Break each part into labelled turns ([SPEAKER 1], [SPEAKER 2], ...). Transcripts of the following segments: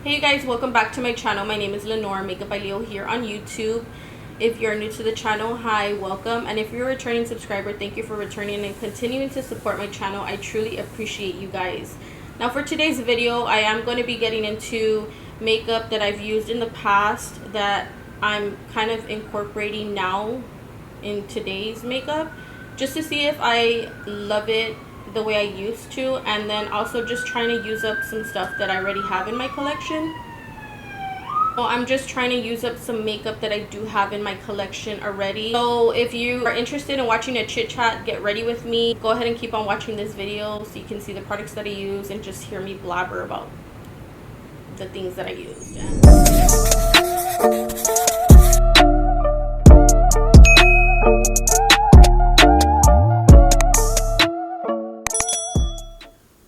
[SPEAKER 1] Hey you guys, welcome back to my channel. My name is Lenore, Makeup by Leo here on YouTube. If you're new to the channel, hi, welcome. And if you're a returning subscriber, thank you for returning and continuing to support my channel. I truly appreciate you guys. Now for today's video, I am going to be getting into makeup that I've used in the past that I'm kind of incorporating now in today's makeup, just to see if I love it the way I used to, and then also just trying to use up some stuff that I already have in my collection. So I'm just trying to use up some makeup that I do have in my collection already. So if you are interested in watching a chit chat, get ready with me. Go ahead and keep on watching this video so you can see the products that I use and just hear me blabber about the things that I use.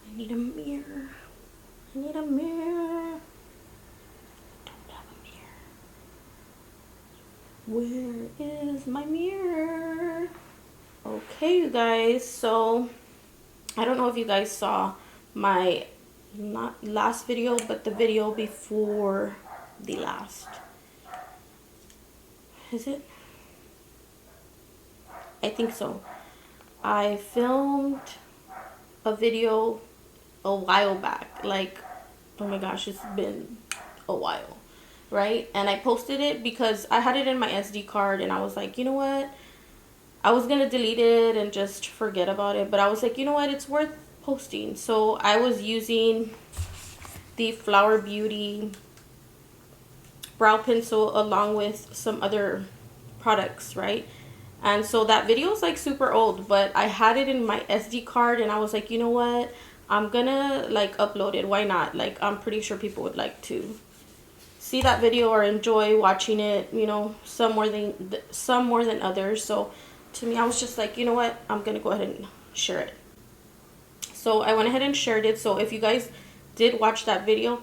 [SPEAKER 1] I need a mirror. I need a mirror. Don't have a mirror. Where is my mirror? Okay, you guys. So I don't know if you guys saw my not last video, but the video before the last. Is it? I think so. I filmed a video a while back, like, oh my gosh, it's been a while, right? And I posted it because I had it in my SD card and I was like, you know what, I was gonna delete it and just forget about it, but I was like, you know what, it's worth posting. So I was using the Flower Beauty brow pencil along with some other products, right? And so that video is like super old, but I had it in my SD card and I was like, you know what, I'm gonna like upload it. Why not? Like, I'm pretty sure people would like to see that video or enjoy watching it, you know, some more than others. So to me, I was just like, you know what, I'm gonna go ahead and share it. So I went ahead and shared it. So if you guys did watch that video,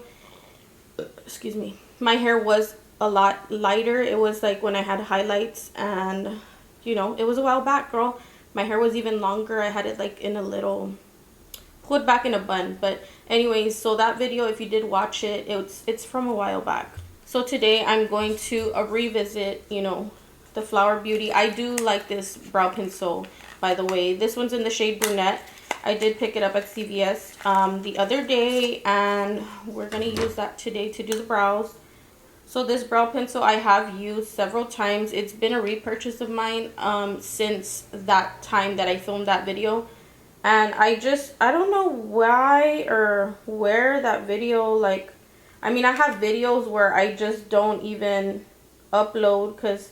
[SPEAKER 1] excuse me, my hair was a lot lighter. It was like when I had highlights, and you know, it was a while back, girl. My hair was even longer. I had it like in a little pulled back in a bun. But anyways, so that video, if you did watch it, it's from a while back. So today I'm going to revisit, you know, the Flower Beauty. I do like this brow pencil, by the way. This one's in the shade Brunette. I did pick it up at CVS the other day, and we're gonna use that today to do the brows. So this brow pencil I have used several times. It's been a repurchase of mine since that time that I filmed that video. And I don't know why or where that video, like, I mean, I have videos where I just don't even upload because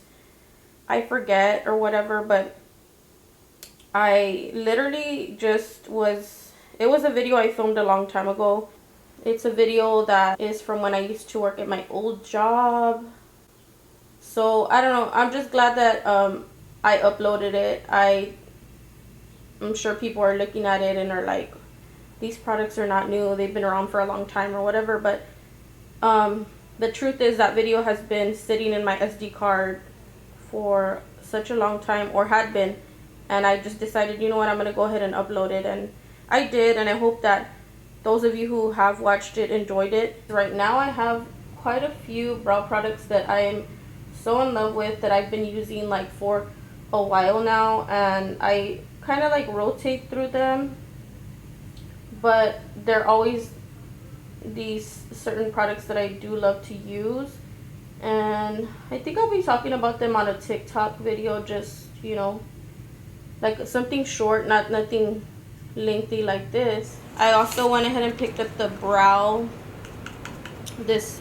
[SPEAKER 1] I forget or whatever, but I literally just it was a video I filmed a long time ago. It's a video that is from when I used to work at my old job. So I don't know, I'm just glad that I uploaded it. I'm sure people are looking at it and are like, these products are not new, they've been around for a long time or whatever. But the truth is that video has been sitting in my SD card for such a long time, or had been, and I just decided, you know what, I'm gonna go ahead and upload it. And I did, and I hope that those of you who have watched it enjoyed it. Right now I have quite a few brow products that I am so in love with, that I've been using like for a while now, and I kind of like rotate through them, but they're always these certain products that I do love to use. And I think I'll be talking about them on a TikTok video, just, you know, like something short, nothing lengthy like this. I also went ahead and picked up the brow,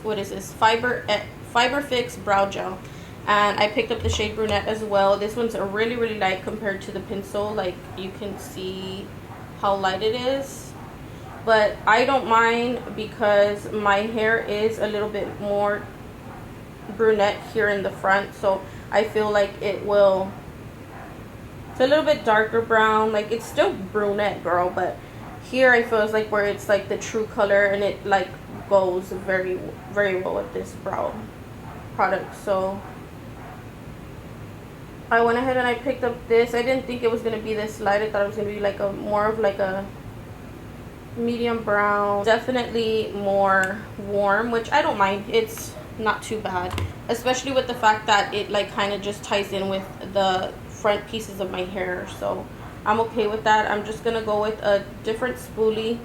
[SPEAKER 1] what is this, Fiber Fix brow gel, and I picked up the shade Brunette as well. This one's really light compared to the pencil. Like, you can see how light it is, but I don't mind because my hair is a little bit more brunette here in the front, so I feel like it's a little bit darker brown. Like, it's still brunette, girl, but here I feel it's like where it's like the true color, and it like goes very well with this brow product. So I went ahead and I picked up this. I didn't think it was going to be this light. I thought it was going to be like more of like a medium brown, definitely more warm, which I don't mind. It's not too bad, especially with the fact that it like kind of just ties in with the front pieces of my hair, so I'm okay with that. I'm just gonna go with a different spoolie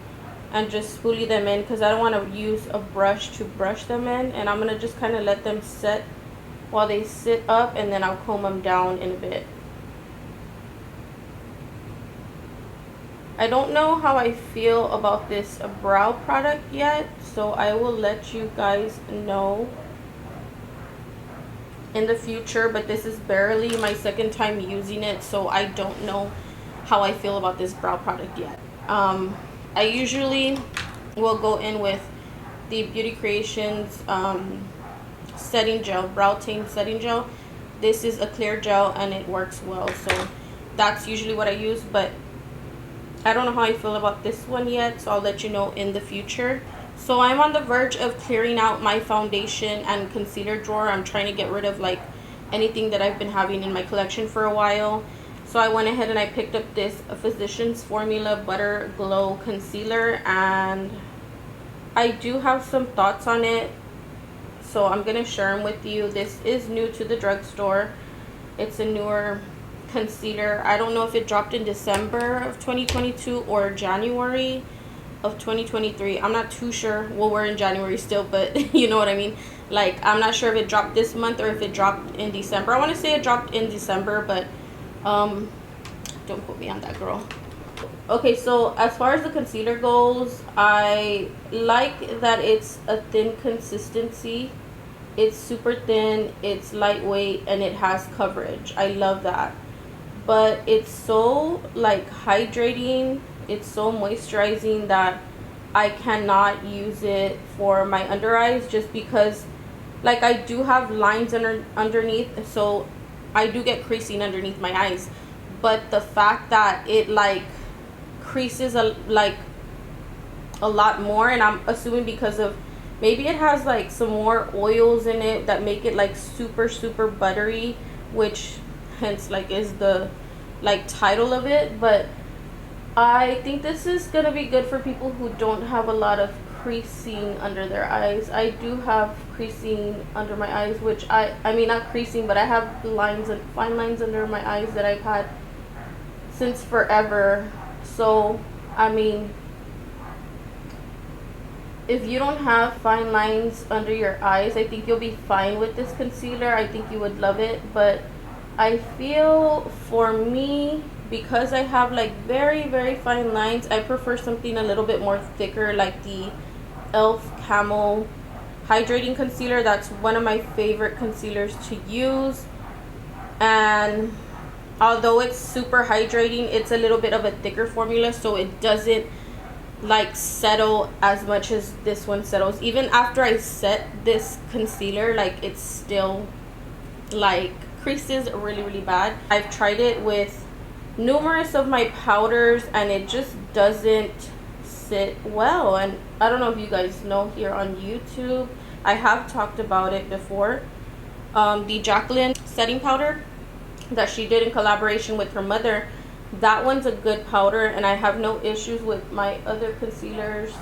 [SPEAKER 1] and just spoolie them in because I don't want to use a brush to brush them in, and I'm gonna just kind of let them set while they sit up, and then I'll comb them down in a bit. I don't know how I feel about this brow product yet, so I will let you guys know in the future, but this is barely my second time using it, so I don't know how I feel about this brow product yet. I usually will go in with the Beauty Creations setting gel, brow tint setting gel. This is a clear gel and it works well, so that's usually what I use, but I don't know how I feel about this one yet, so I'll let you know in the future. So I'm on the verge of clearing out my foundation and concealer drawer. I'm trying to get rid of like anything that I've been having in my collection for a while. So I went ahead and I picked up this Physicians Formula Butter Glow Concealer, and I do have some thoughts on it, so I'm going to share them with you. This is new to the drugstore. It's a newer concealer. I don't know if it dropped in December of 2022 or January of 2023. I'm not too sure. Well, we're in January still, but you know what I mean. Like, I'm not sure if it dropped this month or if it dropped in December. I want to say it dropped in December, but don't quote me on that, girl. Okay, so as far as the concealer goes, I like that it's a thin consistency. It's super thin, it's lightweight, and it has coverage. I love that. But it's so like hydrating, it's so moisturizing that I cannot use it for my under eyes, just because like I do have lines underneath, so I do get creasing underneath my eyes. But the fact that it like creases a lot more, and I'm assuming because of maybe it has like some more oils in it that make it like super buttery, which hence like is the like title of it. But I think this is gonna be good for people who don't have a lot of creasing under their eyes. I do have creasing under my eyes, which I mean not creasing, but I have lines and fine lines under my eyes that I've had since forever. So I mean, if you don't have fine lines under your eyes, I think you'll be fine with this concealer. I think you would love it. But I feel for me, because I have like very fine lines, I prefer something a little bit more thicker, like the e.l.f. Camo Hydrating Concealer. That's one of my favorite concealers to use. And although it's super hydrating, it's a little bit of a thicker formula, so it doesn't like settle as much as this one settles. Even after I set this concealer, like it's still like creases really bad. I've tried it with numerous of my powders and it just doesn't sit well. And I don't know if you guys know, here on YouTube I have talked about it before. The Jacqueline setting powder that she did in collaboration with her mother, that one's a good powder, and I have no issues with my other concealers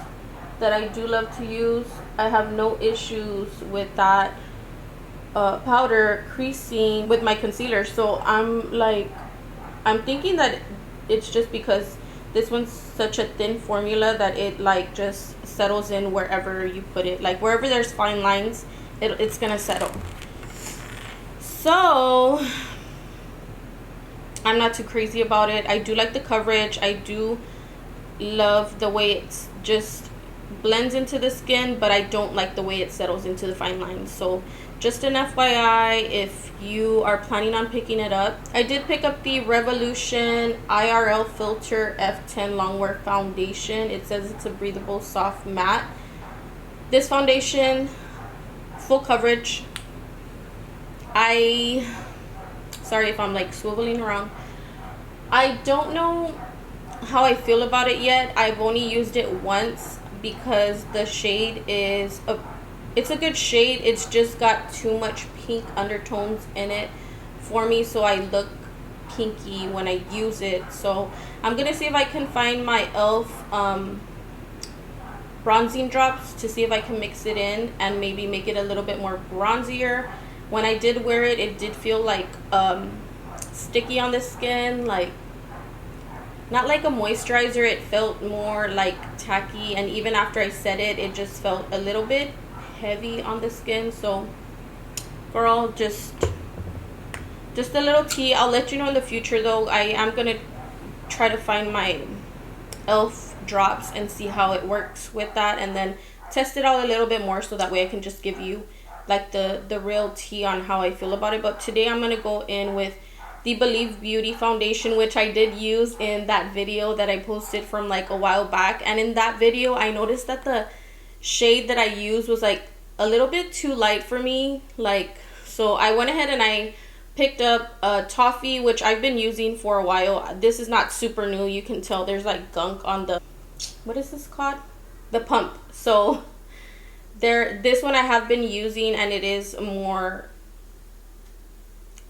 [SPEAKER 1] that I do love to use. I have no issues with that powder creasing with my concealer. So I'm thinking that it's just because this one's such a thin formula that it like just settles in wherever you put it. Like wherever there's fine lines, it's gonna settle. So I'm not too crazy about it. I do like the coverage. I do love the way it's just blends into the skin, but I don't like the way it settles into the fine lines. So just an FYI, if you are planning on picking it up. I did pick up the Revolution IRL Filter F10 Longwear Foundation. It says it's a breathable, soft matte. This foundation, full coverage. Sorry if I'm like swiveling around. I don't know how I feel about it yet. I've only used it once because the shade is it's a good shade. It's just got too much pink undertones in it for me, so I look pinky when I use it. So I'm gonna see if I can find my e.l.f. bronzing drops to see if I can mix it in and maybe make it a little bit more bronzier. When I did wear it, it did feel like sticky on the skin, like not like a moisturizer. It felt more like tacky, and even after I set it, it just felt a little bit heavy on the skin. So girl, just a little tea. I'll let you know in the future though. I am gonna try to find my elf drops and see how it works with that, and then test it out a little bit more, so that way I can just give you like the real tea on how I feel about it. But today I'm gonna go in with the Believe Beauty foundation, which I did use in that video that I posted from like a while back. And in that video I noticed that the shade that I used was like a little bit too light for me, like, so I went ahead and I picked up a TOFFEE, which I've been using for a while. This is not super new. You can tell there's like gunk on the, what is this called? The pump. So this one I have been using, and it is more,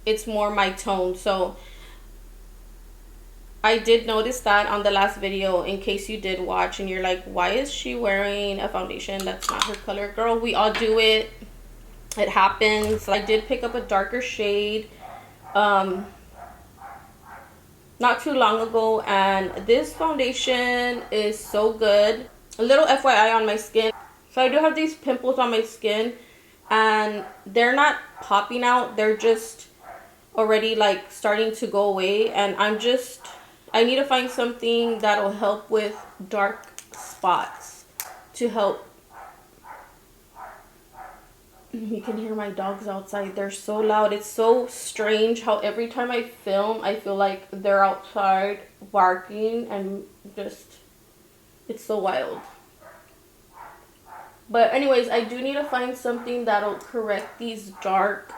[SPEAKER 1] it's more my tone. So I did notice that on the last video, in case you did watch and you're like, why is she wearing a foundation that's not her color? Girl, we all do it. It happens. I did pick up a darker shade not too long ago, and this foundation is so good. A little FYI on my skin. So I do have these pimples on my skin, and they're not popping out. They're just already like starting to go away, and I need to find something that'll help with dark spots to help. You can hear my dogs outside. They're so loud. It's so strange how every time I film, I feel like they're outside barking, and just, it's so wild. But anyways, I do need to find something that'll correct these dark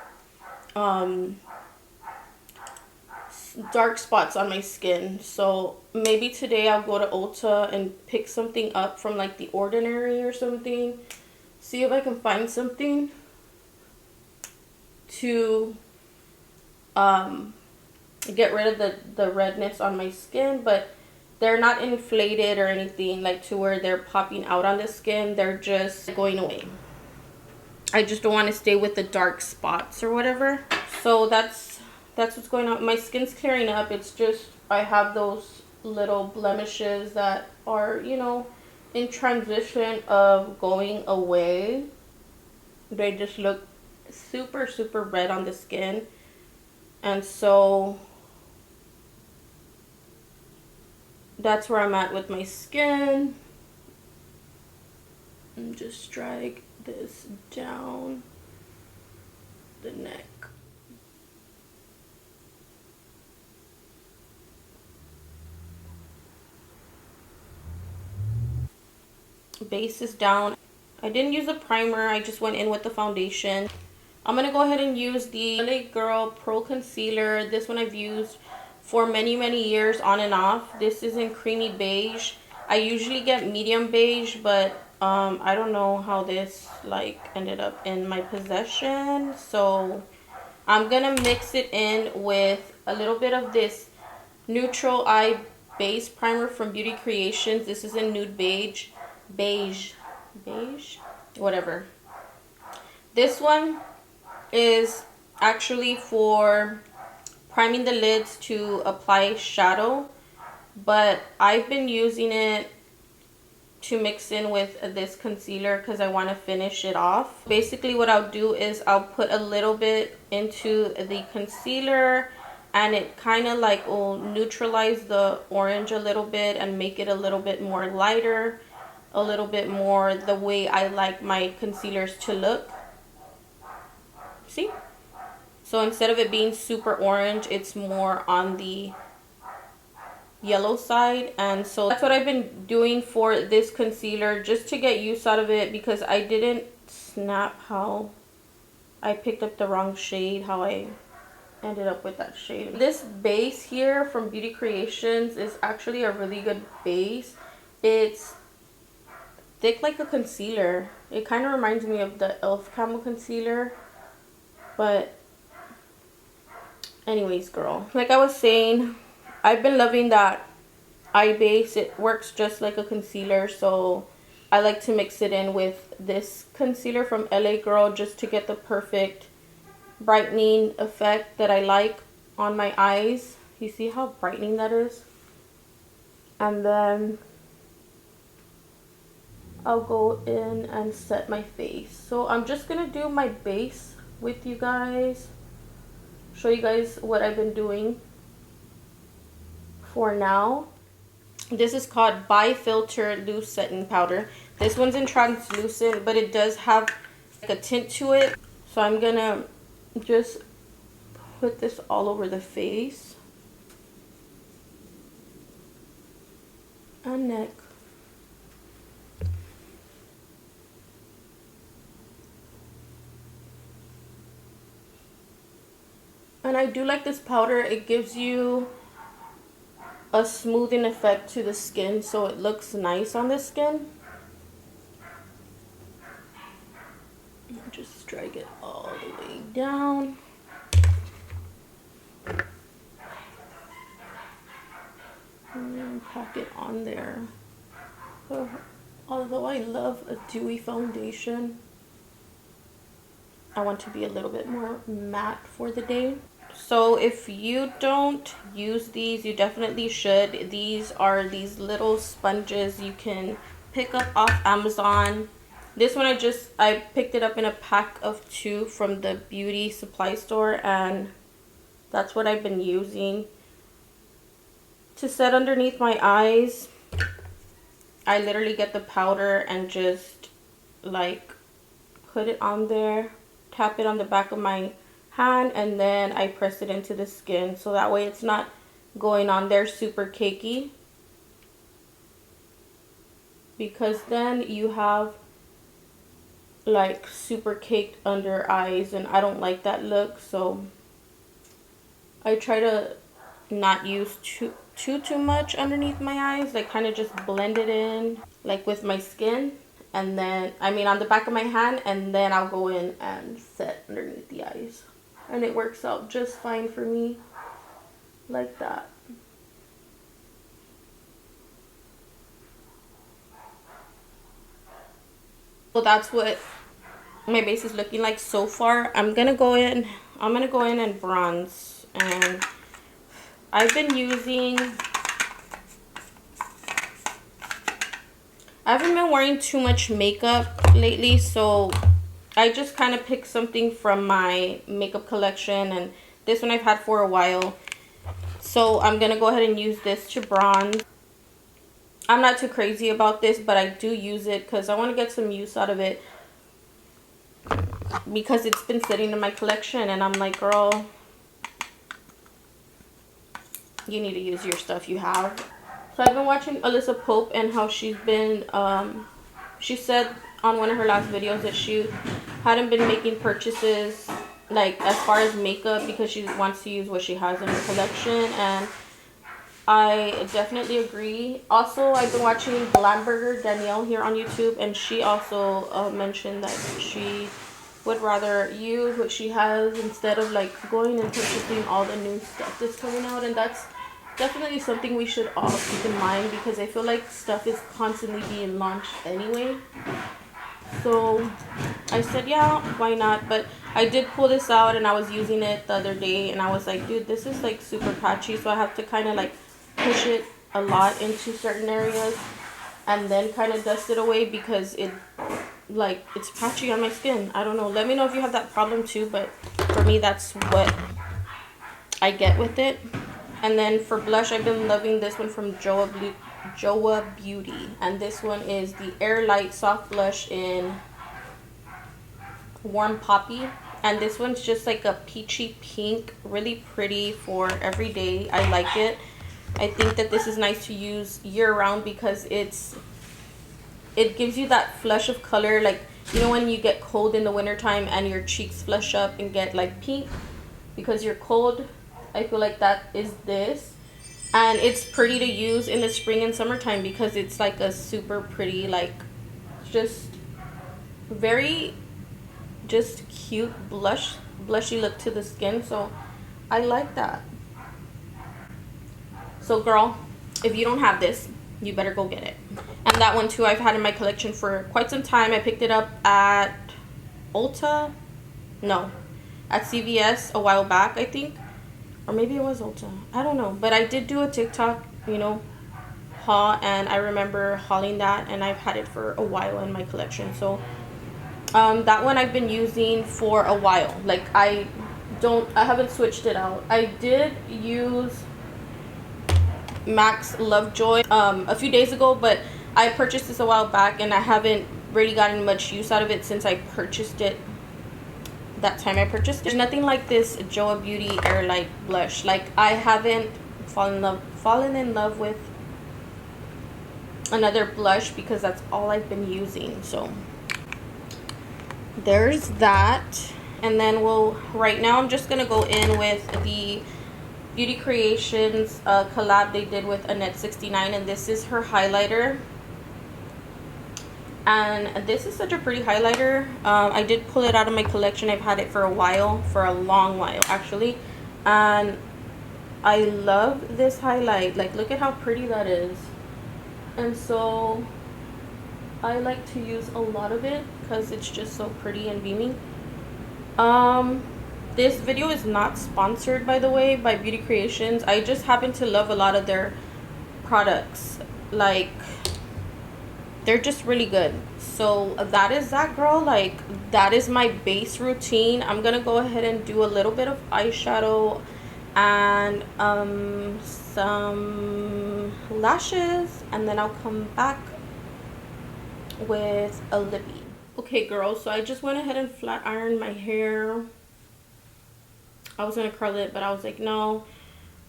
[SPEAKER 1] spots on my skin. So maybe today I'll go to Ulta and pick something up from like The Ordinary or something. See if I can find something to get rid of the redness on my skin, but they're not inflated or anything like to where they're popping out on the skin. They're just going away. I just don't want to stay with the dark spots or whatever. So that's what's going on. My skin's clearing up. It's just I have those little blemishes that are, you know, in transition of going away. They just look super red on the skin, and so that's where I'm at with my skin. And just drag this down the neck. Base is down. I didn't use a primer. I just went in with the foundation. I'm going to go ahead and use the LA Girl Pro Concealer. This one I've used for many years on and off. This is in creamy beige. I usually get medium beige, but I don't know how this like ended up in my possession. So I'm going to mix it in with a little bit of this Neutral Eye Base Primer from Beauty Creations. This is in nude beige, whatever. This one is actually for priming the lids to apply shadow, but I've been using it to mix in with this concealer because I want to finish it off. Basically what I'll do is I'll put a little bit into the concealer, and it kind of like will neutralize the orange a little bit and make it a little bit more lighter, a little bit more the way I like my concealers to look. See? So instead of it being super orange, it's more on the yellow side. And so that's what I've been doing for this concealer, just to get use out of it, because I didn't snap how I picked up the wrong shade, how I ended up with that shade. This base here from Beauty Creations is actually a really good base. It's thick like a concealer. It kind of reminds me of the e.l.f. Camo Concealer. But anyways, girl, like I was saying, I've been loving that eye base. It works just like a concealer, so I like to mix it in with this concealer from LA Girl just to get the perfect brightening effect that I like on my eyes. You see how brightening that is? And then I'll go in and set my face. So I'm just gonna do my base with you guys, show you guys what I've been doing for now. This is called Bifilter Loose Setting Powder. This one's in translucent, but it does have like a tint to it. So I'm gonna just put this all over the face and neck. And I do like this powder. It gives you a smoothing effect to the skin, so it looks nice on the skin. Just drag it all the way down. And then pack it on there. Although I love a dewy foundation, I want to be a little bit more matte for the day. So if you don't use these, you definitely should. These are these little sponges you can pick up off Amazon. This one I picked it up in a pack of 2 from the beauty supply store, and that's what I've been using to set underneath my eyes. I literally get the powder and just like put it on there, tap it on the back of my hand, and then I press it into the skin, so that way it's not going on there super cakey, because then you have like super caked under eyes and I don't like that look. So I try to not use too much underneath my eyes, like kind of just blend it in like with my skin, and then on the back of my hand, and then I'll go in and set underneath the eyes, and it works out just fine for me like that. So that's what my base is looking like so far. I'm gonna go in and bronze, and I haven't been wearing too much makeup lately, so I just kind of picked something from my makeup collection, and this one I've had for a while, so I'm gonna go ahead and use this to bronze. I'm not too crazy about this, but I do use it because I want to get some use out of it, because it's been sitting in my collection and I'm like, girl, you need to use your stuff you have. So I've been watching Alyssa Pope and how she's been she said on one of her last videos that she hadn't been making purchases like as far as makeup because she wants to use what she has in her collection, and I definitely agree. Also, I've been watching Glamburger Danielle here on YouTube, and she also mentioned that she would rather use what she has instead of like going and purchasing all the new stuff that's coming out, and that's definitely something we should all keep in mind, because I feel like stuff is constantly being launched anyway. So I said, yeah, why not? But I did pull this out and I was using it the other day, and I was like, dude, this is like super patchy, so I have to kind of like push it a lot into certain areas and then kind of dust it away, because it's patchy on my skin. I don't know, let me know if you have that problem too, but for me that's what I get with it. And then for blush, I've been loving this one from JOAH Beauty, and this one is the Air Light Soft Blush in Warm Poppy, and this one's just like a peachy pink, really pretty for every day. I like it. I think that this is nice to use year round because it gives you that flush of color, like, you know, when you get cold in the wintertime and your cheeks flush up and get like pink because you're cold. I feel like that is this, and it's pretty to use in the spring and summertime because it's like a super pretty, like, just very just cute blushy look to the skin. So I like that. So girl, if you don't have this, you better go get it. And That one too I've had in my collection for quite some time. I picked it up at Ulta. No, at CVS a while back, I think. Or maybe it was Ulta. I don't know. But I did do a TikTok, you know, haul. And I remember hauling that. And I've had it for a while in my collection. So that one I've been using for a while. Like I haven't switched it out. I did use Max Lovejoy a few days ago. But I purchased this a while back. And I haven't really gotten much use out of it since I purchased it. That time I purchased it. There's nothing like this JOAH Beauty Airlight blush. Like I haven't fallen in love with another blush because that's all I've been using. So there's that. And then right now I'm just gonna go in with the Beauty Creations collab they did with Annette 69, and this is her highlighter. And this is such a pretty highlighter. I did pull it out of my collection. I've had it for a while, for a long while actually. And I love this highlight. Like, look at how pretty that is. And so I like to use a lot of it because it's just so pretty and beaming. This video is not sponsored, by the way, by Beauty Creations. I just happen to love a lot of their products. Like, they're just really good. So that is that, girl. Like, that is my base routine. I'm gonna go ahead and do a little bit of eyeshadow and some lashes, and then I'll come back with a lippy. Okay, girls, so I just went ahead and flat ironed my hair. I was gonna curl it, but I was like, no,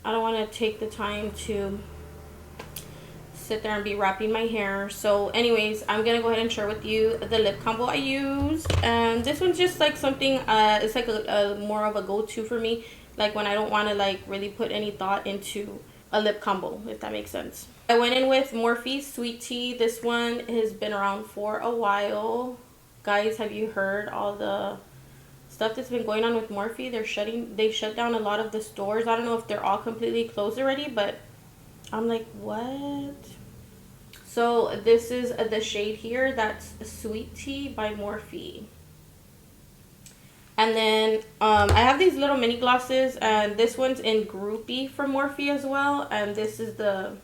[SPEAKER 1] I don't want to take the time to sit there and be wrapping my hair. So anyways, I'm gonna go ahead and share with you the lip combo I used. And this one's just like something, it's like a more of a go-to for me, like when I don't want to like really put any thought into a lip combo, if that makes sense. I went in with Morphe Sweet Tea. This one has been around for a while. Guys, have you heard all the stuff that's been going on with Morphe? They shut down a lot of the stores. I don't know if they're all completely closed already, but I'm like, what? So this is the shade here. That's Sweet Tea by Morphe. And then I have these little mini glosses, and this one's in Groupie from Morphe as well. And this is the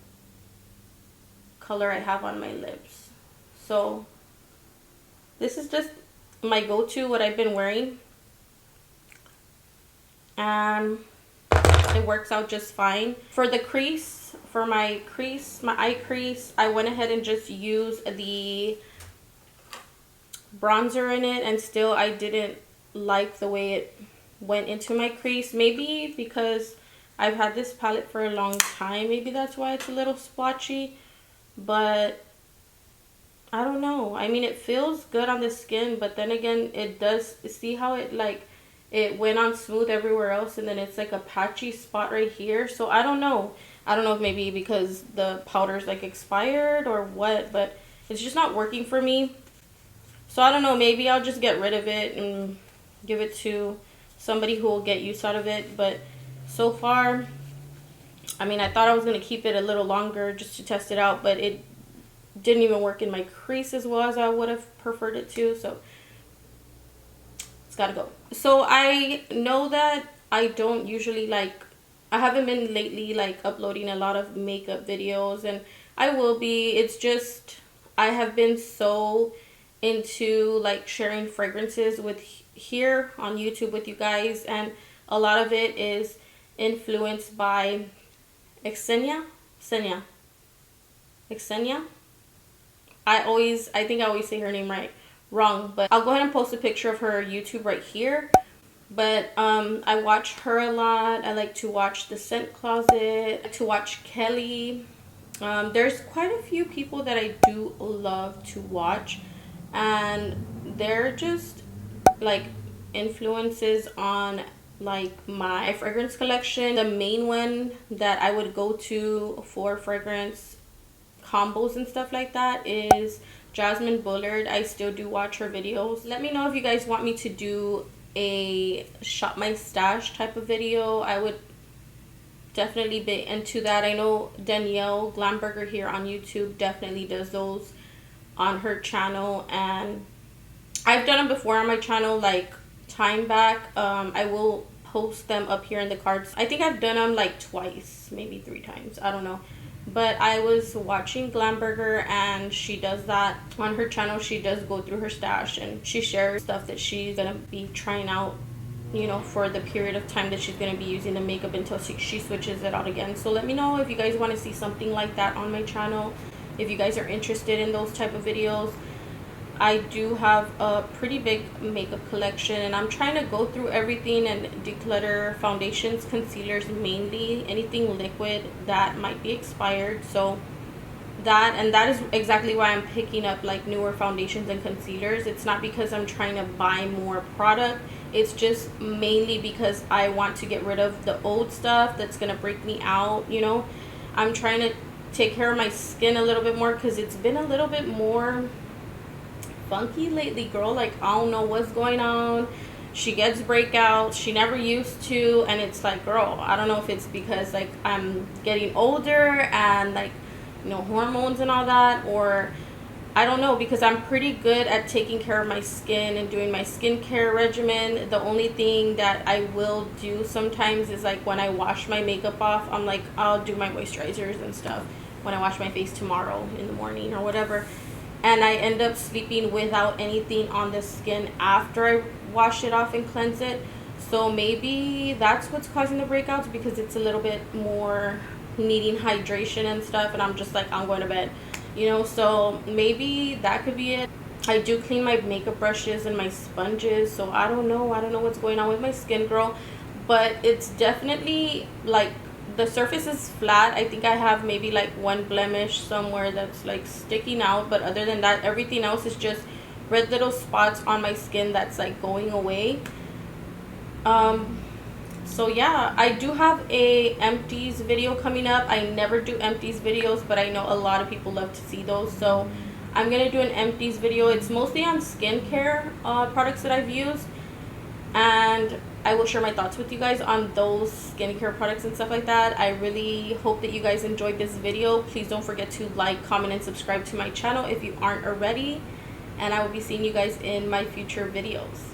[SPEAKER 1] color I have on my lips. So this is just my go-to, what I've been wearing. And it works out just fine. For the crease, for my eye crease, I went ahead and just used the bronzer in it, and still I didn't like the way it went into my crease. Maybe because I've had this palette for a long time, maybe that's why it's a little splotchy, but I don't know. I mean, it feels good on the skin, but then again, it does, see how it like, it went on smooth everywhere else, and then it's like a patchy spot right here. So I don't know. I don't know if maybe because the powder's like expired or what, but it's just not working for me. So I don't know, maybe I'll just get rid of it and give it to somebody who will get use out of it. But so far, I mean, I thought I was going to keep it a little longer just to test it out, but it didn't even work in my crease as well as I would have preferred it to. So it's got to go. So I know that I don't usually I haven't been lately like uploading a lot of makeup videos, and I will be. It's just I have been so into like sharing fragrances with here on YouTube with you guys, and a lot of it is influenced by Xenia. I think I always say her name wrong, but I'll go ahead and post a picture of her YouTube right here. But I watch her a lot. I like to watch The Scent Closet, to watch Kelly. There's quite a few people that I do love to watch, and they're just like influences on like my fragrance collection. The main one that I would go to for fragrance combos and stuff like that is Jasmine Bullard. I still do watch her videos. Let me know if you guys want me to do a shop my stash type of video. I would definitely bit into that. I know Danielle Glamberger here on YouTube definitely does those on her channel, and I've done them before on my channel, like time back. I will post them up here in the cards. I think I've done them like twice, maybe 3 times, I don't know. But I was watching Glamberger, and she does that on her channel. She does go through her stash, and she shares stuff that she's gonna be trying out, you know, for the period of time that she's gonna be using the makeup until she switches it out again. So let me know if you guys want to see something like that on my channel, if you guys are interested in those type of videos. I do have a pretty big makeup collection, and I'm trying to go through everything and declutter foundations, concealers mainly, anything liquid that might be expired. So that is exactly why I'm picking up like newer foundations and concealers. It's not because I'm trying to buy more product. It's just mainly because I want to get rid of the old stuff that's gonna break me out, you know. I'm trying to take care of my skin a little bit more because it's been a little bit more funky lately, girl. Like, I don't know what's going on. She gets breakouts, she never used to, and it's like, girl, I don't know if it's because like I'm getting older and like, you know, hormones and all that, or I don't know, because I'm pretty good at taking care of my skin and doing my skincare regimen. The only thing that I will do sometimes is like when I wash my makeup off, I'm like, I'll do my moisturizers and stuff when I wash my face tomorrow in the morning or whatever. And I end up sleeping without anything on the skin after I wash it off and cleanse it. So maybe that's what's causing the breakouts, because it's a little bit more needing hydration and stuff, and I'm just like, I'm going to bed, you know. So maybe that could be it. I do clean my makeup brushes and my sponges, so I don't know what's going on with my skin, girl. But it's definitely like the surface is flat. I think I have maybe like one blemish somewhere that's like sticking out, but other than that, everything else is just red little spots on my skin that's like going away. So yeah, I do have a empties video coming up. I never do empties videos, but I know a lot of people love to see those, so I'm gonna do an empties video. It's mostly on skincare products that I've used, and I will share my thoughts with you guys on those skincare products and stuff like that. I really hope that you guys enjoyed this video. Please don't forget to like, comment, and subscribe to my channel if you aren't already. And I will be seeing you guys in my future videos.